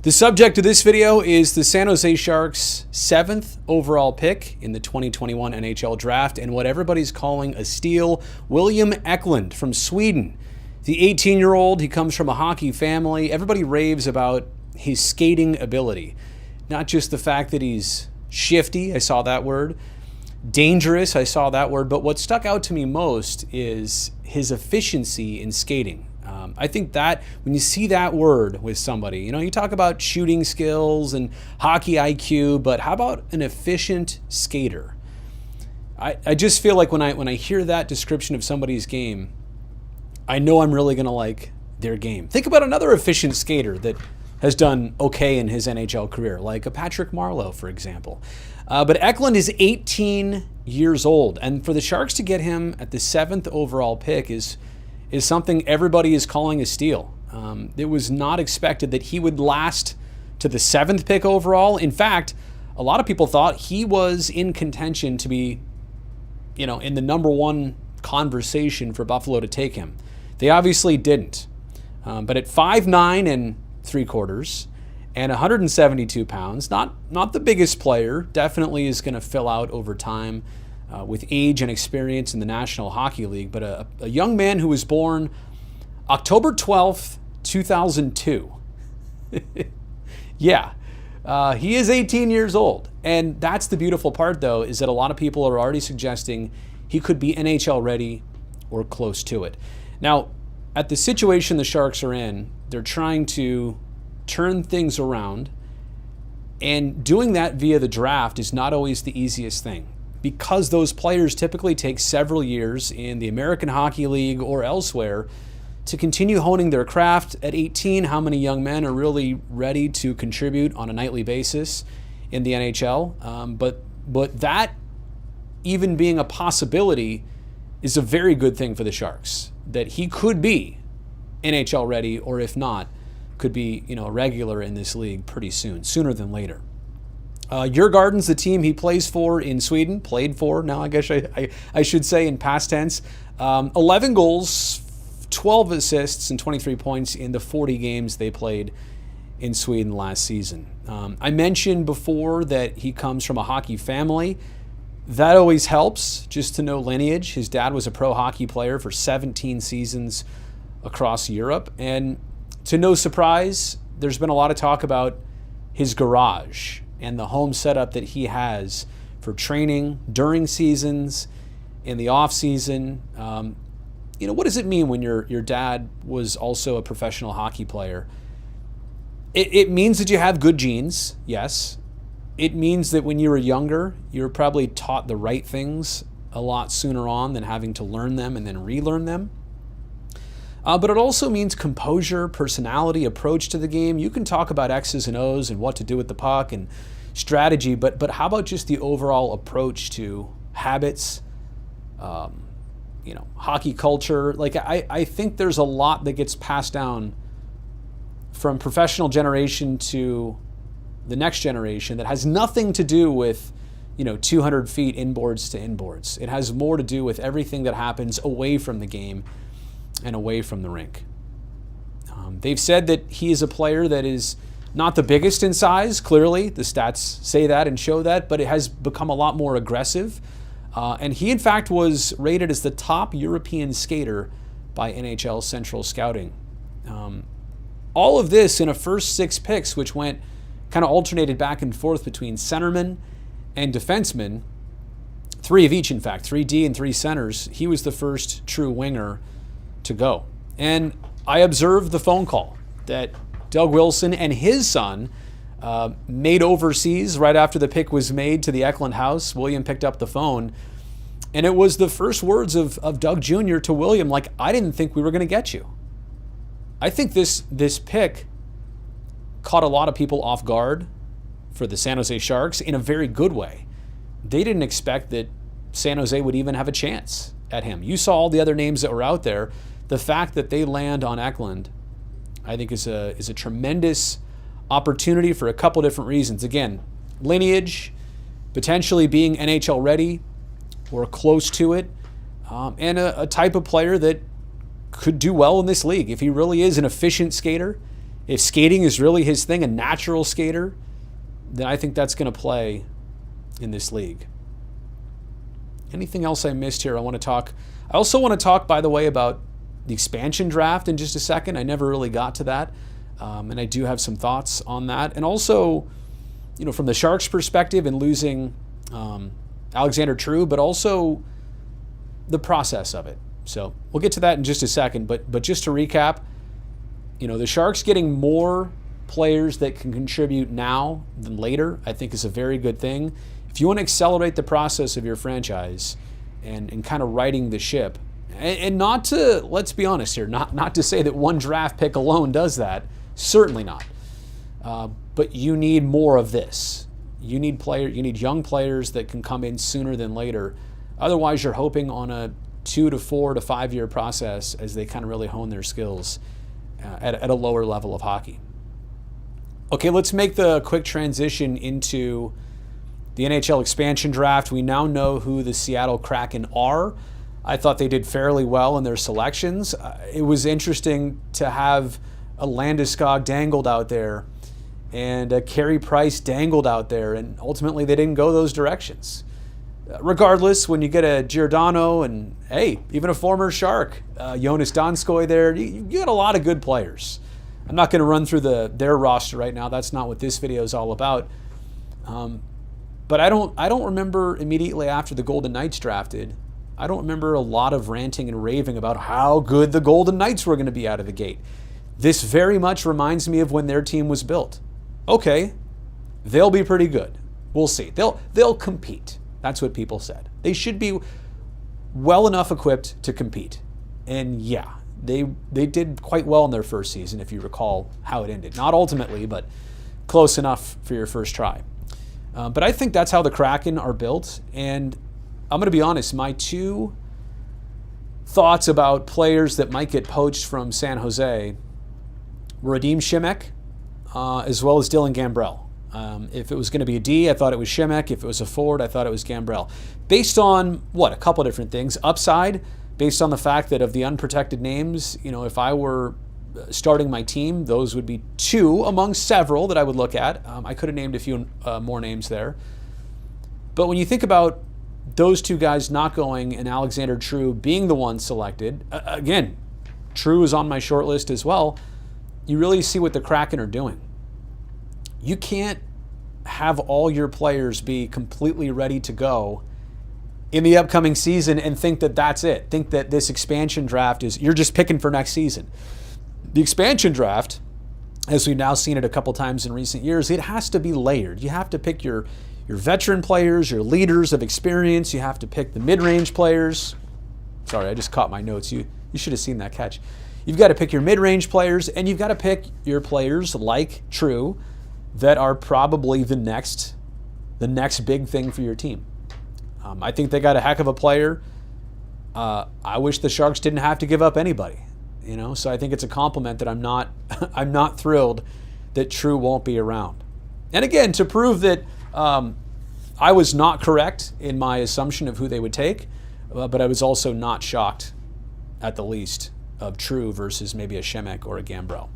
The subject of this video is the San Jose Sharks' 7th overall pick in the 2021 NHL Draft and what everybody's calling a steal, William Eklund from Sweden. The 18-year-old, he comes from a hockey family. Everybody raves about his skating ability. Not just the fact that he's shifty, I saw that word, dangerous, I saw that word, but what stuck out to me most is his efficiency in skating. I think that when you see that word with somebody, you talk about shooting skills and hockey IQ, but how about an efficient skater? I just feel like when I hear that description of somebody's game, I know I'm really going to like their game. Think about another efficient skater that has done okay in his NHL career, like a Patrick Marleau, for example. But Eklund is 18 years old, and for the Sharks to get him at the 7th overall pick is something everybody is calling a steal. It was not expected that he would last to the 7th pick overall. In fact, a lot of people thought he was in contention to be, in the number one conversation for Buffalo to take him. They obviously didn't. But at 5'9" and 3/4 and 172 pounds, not the biggest player, definitely is going to fill out over time with age and experience in the National Hockey League, but a young man who was born October 12th, 2002. Yeah, he is 18 years old. And that's the beautiful part, though, is that a lot of people are already suggesting he could be NHL ready or close to it. Now, at the situation the Sharks are in, they're trying to turn things around, and doing that via the draft is not always the easiest thing, because those players typically take several years in the American Hockey League or elsewhere to continue honing their craft. At 18, how many young men are really ready to contribute on a nightly basis in the NHL? But that even being a possibility is a very good thing for the Sharks, that he could be NHL ready, or if not, could be regular in this league pretty soon, sooner than later. Djurgården's the team he plays for in Sweden, played for now, I guess I should say in past tense. 11 goals, 12 assists, and 23 points in the 40 games they played in Sweden last season. I mentioned before that he comes from a hockey family. That always helps, just to know lineage. His dad was a pro hockey player for 17 seasons across Europe. And to no surprise, there's been a lot of talk about his garage and the home setup that he has for training during seasons, in the off season. What does it mean when your dad was also a professional hockey player? It means that you have good genes, yes. It means that when you were younger, you were probably taught the right things a lot sooner on than having to learn them and then relearn them. But it also means composure, personality, approach to the game. You can talk about X's and O's and what to do with the puck and strategy, but how about just the overall approach to habits, hockey culture? Like, I think there's a lot that gets passed down from professional generation to the next generation that has nothing to do with 200 feet inboards to inboards. It has more to do with everything that happens away from the game and away from the rink. They've said that he is a player that is not the biggest in size. Clearly, the stats say that and show that, but it has become a lot more aggressive. And he, in fact, was rated as the top European skater by NHL Central Scouting. All of this in a first 6 picks, which went kind of alternated back and forth between centermen and defensemen. 3 of each, in fact, 3D and 3 centers. He was the first true winger to go. And I observed the phone call that Doug Wilson and his son made overseas right after the pick was made to the Eklund house. William picked up the phone, and it was the first words of Doug Jr. to William, like, I didn't think we were going to get you. I think this pick caught a lot of people off guard for the San Jose Sharks in a very good way. They didn't expect that San Jose would even have a chance at him. You saw all the other names that were out there. The fact that they land on Eklund, I think, is a tremendous opportunity for a couple different reasons. Again, lineage, potentially being NHL ready or close to it, and a type of player that could do well in this league. If he really is an efficient skater, if skating is really his thing, a natural skater, then I think that's going to play in this league. Anything else I missed here? I also want to talk, by the way, about the expansion draft in just a second. I never really got to that. And I do have some thoughts on that. And also, from the Sharks' perspective and losing Alexander True, but also the process of it. So we'll get to that in just a second. But just to recap, the Sharks getting more players that can contribute now than later, I think is a very good thing. If you want to accelerate the process of your franchise and kind of righting the ship, and not to, let's be honest here, not to say that one draft pick alone does that, certainly not. But you need more of this. You need young players that can come in sooner than later. Otherwise, you're hoping on a 2 to 4 to 5 year process as they kind of really hone their skills at a lower level of hockey. Okay, let's make the quick transition into the NHL expansion draft. We now know who the Seattle Kraken are. I thought they did fairly well in their selections. It was interesting to have a Landeskog dangled out there and a Carey Price dangled out there, and ultimately they didn't go those directions. Regardless, when you get a Giordano and, hey, even a former Shark, Jonas Donskoy there, you get a lot of good players. I'm not going to run through their roster right now. That's not what this video is all about. But I don't remember immediately after the Golden Knights drafted, I don't remember a lot of ranting and raving about how good the Golden Knights were going to be out of the gate. This very much reminds me of when their team was built. Okay, they'll be pretty good. We'll see. They'll compete. That's what people said. They should be well enough equipped to compete. And yeah, they did quite well in their first season, if you recall how it ended. Not ultimately, but close enough for your first try. But I think that's how the Kraken are built. And I'm going to be honest, my two thoughts about players that might get poached from San Jose were Radim Šimek as well as Dylan Gambrell. If it was going to be a D, I thought it was Šimek. If it was a forward, I thought it was Gambrell. Based on, a couple of different things. Upside, based on the fact that of the unprotected names, if I were starting my team, those would be two among several that I would look at. I could have named a few more names there. But when you think about those two guys not going and Alexander True being the one selected, again, True is on my short list as well, you really see what the Kraken are doing. You can't have all your players be completely ready to go in the upcoming season and think that that's it. Think that this expansion draft you're just picking for next season. The expansion draft, as we've now seen it a couple times in recent years, it has to be layered. You have to pick your veteran players, your leaders of experience. You have to pick the mid-range players. Sorry, I just caught my notes. You should have seen that catch. You've got to pick your mid-range players, and you've got to pick your players like True that are probably the next big thing for your team. I think they got a heck of a player. I wish the Sharks didn't have to give up anybody. So I think it's a compliment that I'm not thrilled that True won't be around. And again, to prove that I was not correct in my assumption of who they would take, but I was also not shocked at the least of True versus maybe a Šimek or a Gambrell.